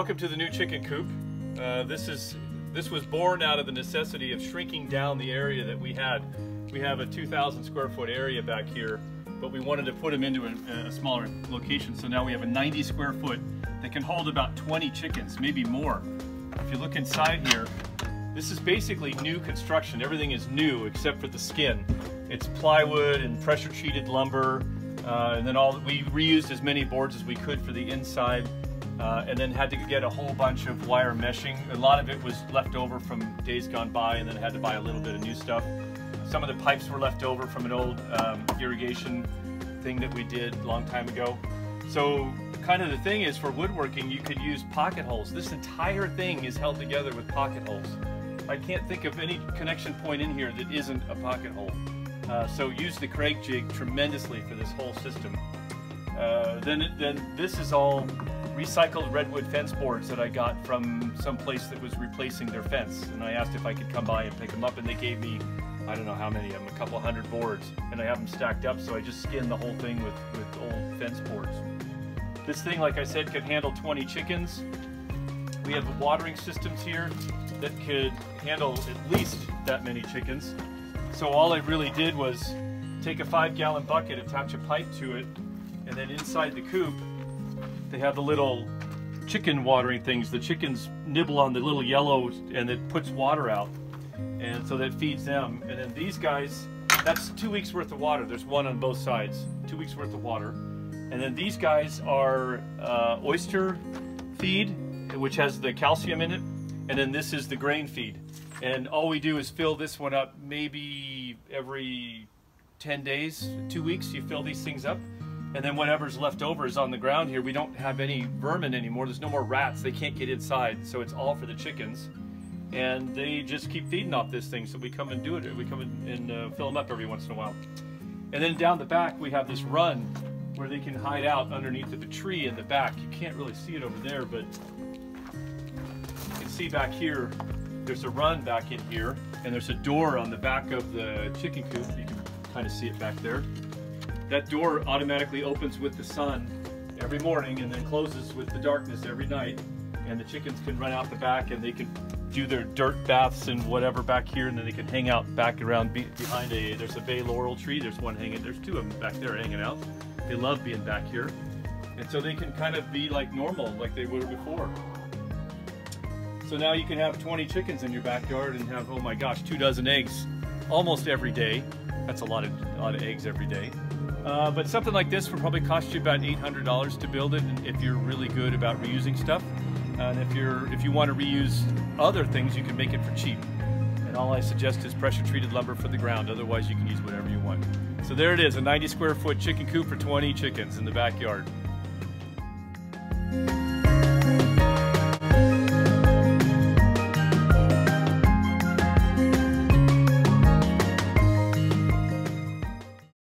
Welcome to the new chicken coop. This was born out of the necessity of shrinking down the area that we had. We have a 2,000 square foot area back here, but we wanted to put them into a smaller location. So now we have a 90 square foot that can hold about 20 chickens, maybe more. If you look inside here, this is basically new construction. Everything is new except for the skin. It's plywood and pressure treated lumber, and then we reused as many boards as we could for the inside. And then had to get a whole bunch of wire meshing. A lot of it was left over from days gone by, and then had to buy a little bit of new stuff. Some of the pipes were left over from an old irrigation thing that we did a long time ago. So kind of the thing is, for woodworking, you could use pocket holes. This entire thing is held together with pocket holes. I can't think of any connection point in here that isn't a pocket hole. So use the Craig jig tremendously for this whole system. Then this is all recycled redwood fence boards that I got from some place that was replacing their fence, and I asked if I could come by and pick them up, and they gave me, I don't know how many of them, a couple hundred boards, and I have them stacked up, so I just skinned the whole thing with old fence boards. This thing, like I said, could handle 20 chickens. We have watering systems here that could handle at least that many chickens. So all I really did was take a 5-gallon bucket, attach a pipe to it, and then inside the coop they have the little chicken watering things. The chickens nibble on the little yellow, and it puts water out, and so that feeds them. And then these guys, that's 2 weeks worth of water. There's one on both sides, 2 weeks worth of water. And then these guys are oyster feed, which has the calcium in it, and then this is the grain feed. And all we do is fill this one up maybe every 10 days, 2 weeks, you fill these things up. And then whatever's left over is on the ground here. We don't have any vermin anymore. There's no more rats. They can't get inside. So it's all for the chickens. And they just keep feeding off this thing. So we come and do it. We come and fill them up every once in a while. And then down the back, we have this run where they can hide out underneath of the tree in the back. You can't really see it over there, but you can see back here, there's a run back in here. And there's a door on the back of the chicken coop. You can kind of see it back there. That door automatically opens with the sun every morning and then closes with the darkness every night. And the chickens can run out the back, and they can do their dirt baths and whatever back here, and then they can hang out back around behind there's a bay laurel tree. There's one hanging, there's two of them back there hanging out. They love being back here. And so they can kind of be like normal, like they were before. So now you can have 20 chickens in your backyard and have, oh my gosh, 2 dozen eggs almost every day. That's a lot of eggs every day. But something like this will probably cost you about $800 to build it, if you're really good about reusing stuff. And if you want to reuse other things, you can make it for cheap. And all I suggest is pressure treated lumber for the ground. Otherwise, you can use whatever you want. So there it is, a 90 square foot chicken coop for 20 chickens in the backyard.